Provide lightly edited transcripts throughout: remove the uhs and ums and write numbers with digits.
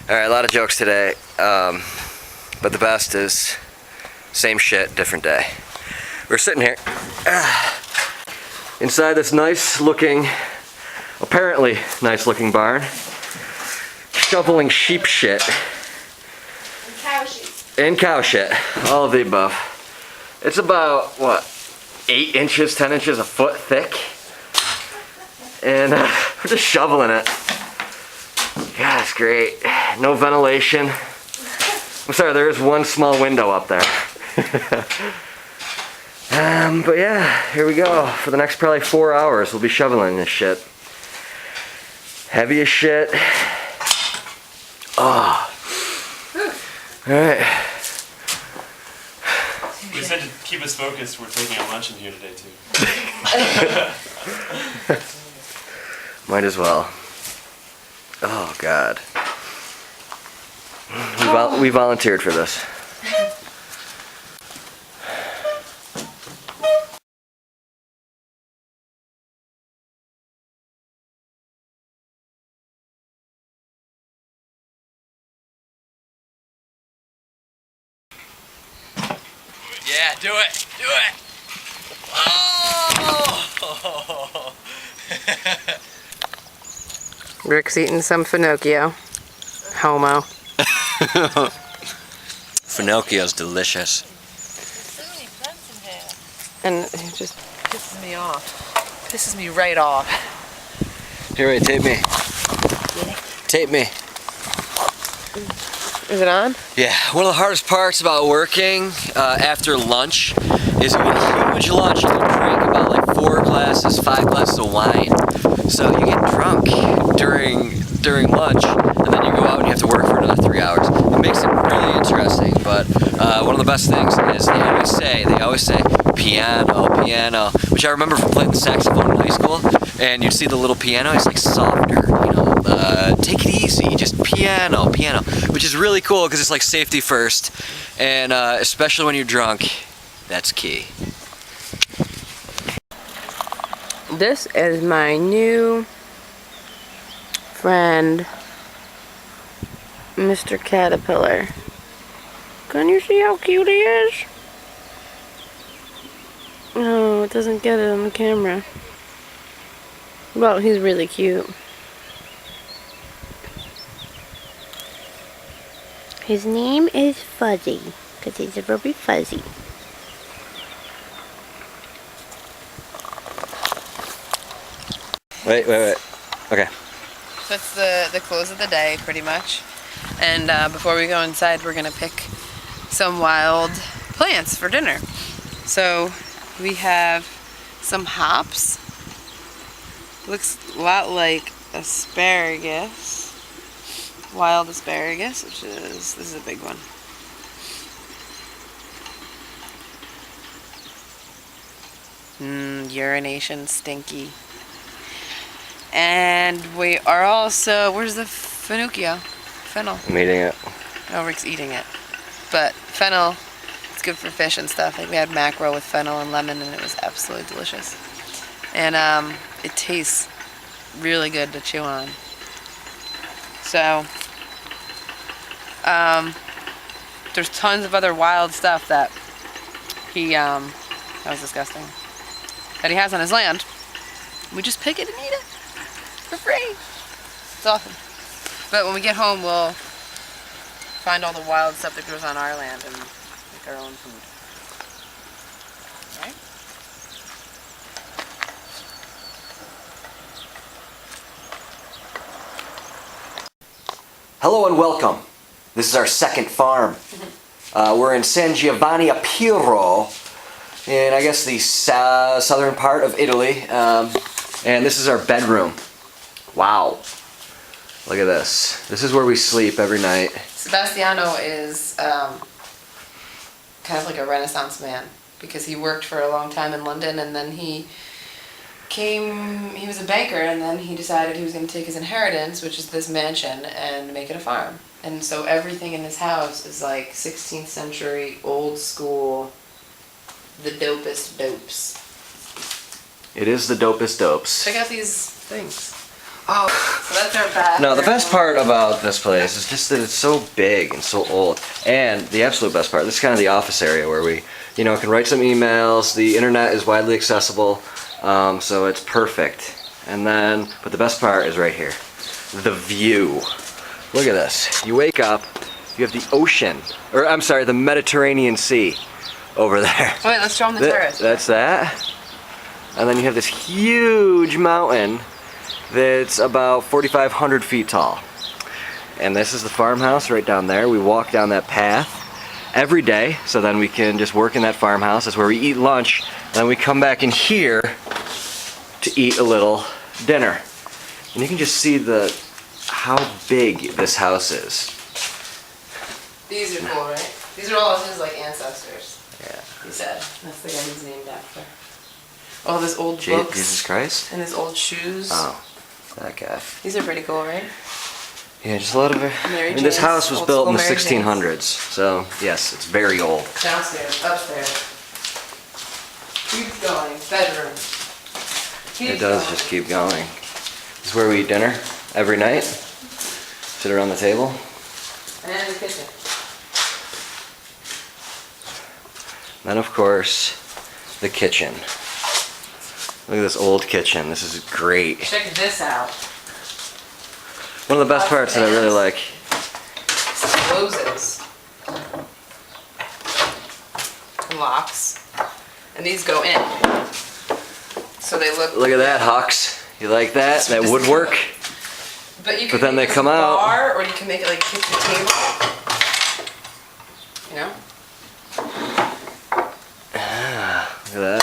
Alright, a lot of jokes today, but the best is same shit, different day. We're sitting here inside this nice looking, apparently nice looking barn, shoveling sheep shit. And cow shit. And cow shit, all of the above. It's about, what, 8 inches, 10 inches, a foot thick. And we're just shoveling it. Yeah, it's great. No ventilation. I'm sorry, there is one small window up there. But yeah, here we go. For the next probably 4 hours, we'll be shoveling this shit. Heavy as shit. Oh. Alright. We said to keep us focused, we're taking our lunch in here today too. Might as well. Oh God. We volunteered for this. Yeah, do it! Do it! Oh! Rick's eating some Finocchio. Homo. Finocchio's delicious. There's so many plants in here. And it just Pisses me off. Pisses me right off. Here, wait, tape me. Tape me. is it on? Yeah, one of the hardest parts about working after lunch is you get a huge lunch and you drink about like 4 glasses, 5 glasses of wine. So you get drunk during lunch, and then you go out and you have to work for another 3 hours. It makes it really interesting, but one of the best things is they always say piano, piano, which I remember from playing the saxophone in high school, and you'd see the little piano, it's like softer, you know, take it easy, just piano, piano, which is really cool because it's like safety first, and especially when you're drunk, that's key. This is my new friend, Mr. Caterpillar. Can you see how cute he is? No, it doesn't get it on the camera. Well, he's really cute. His name is Fuzzy, because he's a very fuzzy. Wait. Okay. So it's the close of the day, pretty much. And before we go inside, we're gonna pick some wild plants for dinner. So we have some hops. Looks a lot like asparagus. Wild asparagus, this is a big one. Urination stinky. And we are also, where's the Finocchio? Fennel. I'm eating it. Oh, Rick's eating it. But fennel, it's good for fish and stuff. Like we had mackerel with fennel and lemon, and it was absolutely delicious. And it tastes really good to chew on. So, there's tons of other wild stuff that he, that was disgusting, that he has on his land. We just pick it and eat it for free. It's awesome. But when we get home, we'll find all the wild stuff that grows on our land and make our own food. Right? Hello and welcome. This is our second farm. We're in San Giovanni a Piero, in I guess the southern part of Italy, and this is our bedroom. Wow. Look at this. This is where we sleep every night. Sebastiano is kind of like a Renaissance man because he worked for a long time in London, and then he was a banker, and then he decided he was going to take his inheritance, which is this mansion, and make it a farm. And so everything in this house is like 16th century, old school, the dopest dopes. It is the dopest dopes. Check out these things. Oh, so that's our bathroom. No, the best part about this place is just that it's so big and so old. And the absolute best part, this is kind of the office area where we, can write some emails. The internet is widely accessible, so it's perfect. And then, but the best part is right here, the view. Look at this. You wake up, you have the ocean, or I'm sorry, the Mediterranean Sea over there. Oh, wait, let's show them the terrace. That's that. And then you have this huge mountain that's about 4,500 feet tall. And this is the farmhouse right down there. We walk down that path every day, so then we can just work in that farmhouse. That's where we eat lunch, and then we come back in here to eat a little dinner. And you can just see how big this house is. These are cool, right? These are all of his ancestors. Yeah. He said. That's the guy he's named after. All his old Jesus books Christ? and his old shoes. Oh, that guy. These are pretty cool, right? Yeah, just a lot of it. Mary And this Jane's, house was old built in the school Mary 1600s, so yes, it's very old. Downstairs, upstairs. Keep going. Bedroom. It does just keep going. This is where we eat dinner every night. Sit around the table. And the kitchen. Then, of course, the kitchen. Look at this old kitchen. This is great. Check this out. One of the best parts that I really like. Closes. Locks. And these go in. So they look. Look at that, Hux. You like that? That woodwork? But you But can then make they it come as a out. bar, or you can make it like kitchen table. You know? Look at that.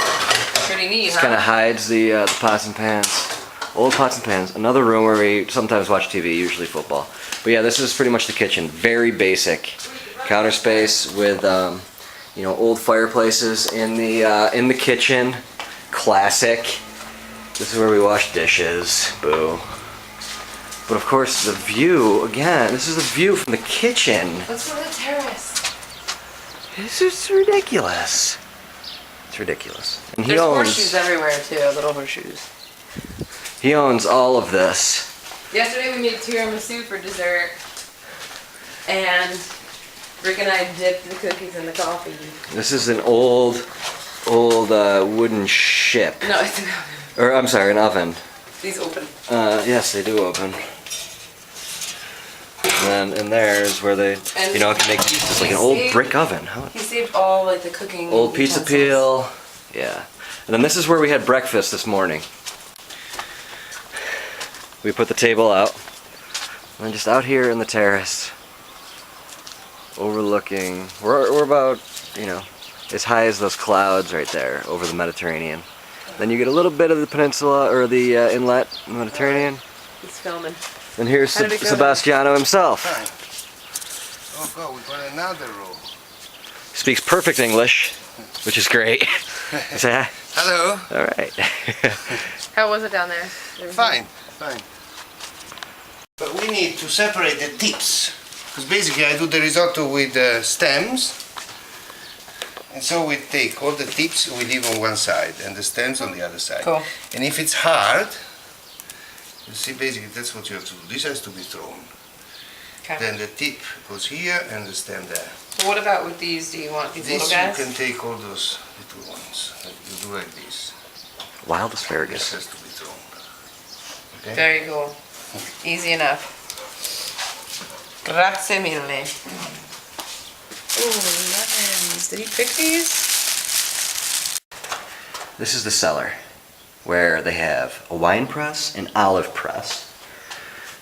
Pretty neat, This kind of huh? hides the pots and pans. Old pots and pans. Another room where we sometimes watch TV, usually football. But yeah, this is pretty much the kitchen. Very basic. Counter space with old fireplaces in the kitchen. Classic. This is where we wash dishes. Boo. But of course, the view again. This is the view from the kitchen. Let's go to the terrace. This is ridiculous. It's ridiculous. And There's horseshoes everywhere too, little horseshoes. He owns all of this. Yesterday we made tiramisu for dessert, and Rick and I dipped the cookies in the coffee. This is an old wooden ship. No, it's an oven. Or I'm sorry, an oven. These open. Yes, they do open. And then in there is where they, And can make pizzas like an old brick oven. How, He saved all the cooking. old pizza utensils. peel. Yeah. And then this is where we had breakfast this morning. We put the table out. And then just out here in the terrace, overlooking, we're about, as high as those clouds right there over the Mediterranean. Then you get a little bit of the peninsula, or the inlet, Mediterranean. He's filming. And here's How did it go? Sebastiano himself. Hi. Oh God, we got another room. Speaks perfect English, which is great. Say hi. Hello. All right. How was it down there? Fine, fine. But we need to separate the tips. Because basically I do the risotto with stems. And so we take all the tips, we leave on one side, and the stems on the other side. Cool. And if it's hard, you see, basically that's what you have to do. This has to be thrown. Okay. Then the tip goes here and the stem there. So what about with these? Do you want these This little guys? you can take all those little ones. You do like this. Wild This asparagus. has to be thrown. Okay? Very cool. Easy enough. Grazie mille. Ooh, lemons. Did he pick these? This is the cellar, where they have a wine press, an olive press,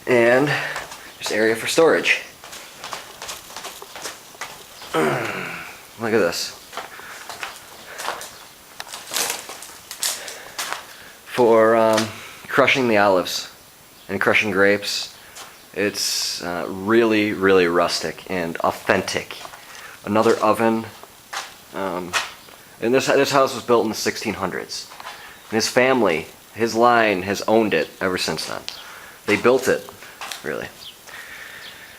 and there's area for storage. Look at this. For crushing the olives and crushing grapes, it's really, really rustic and authentic. Another oven. And this house was built in the 1600s. And his family, his line, has owned it ever since then. They built it, really.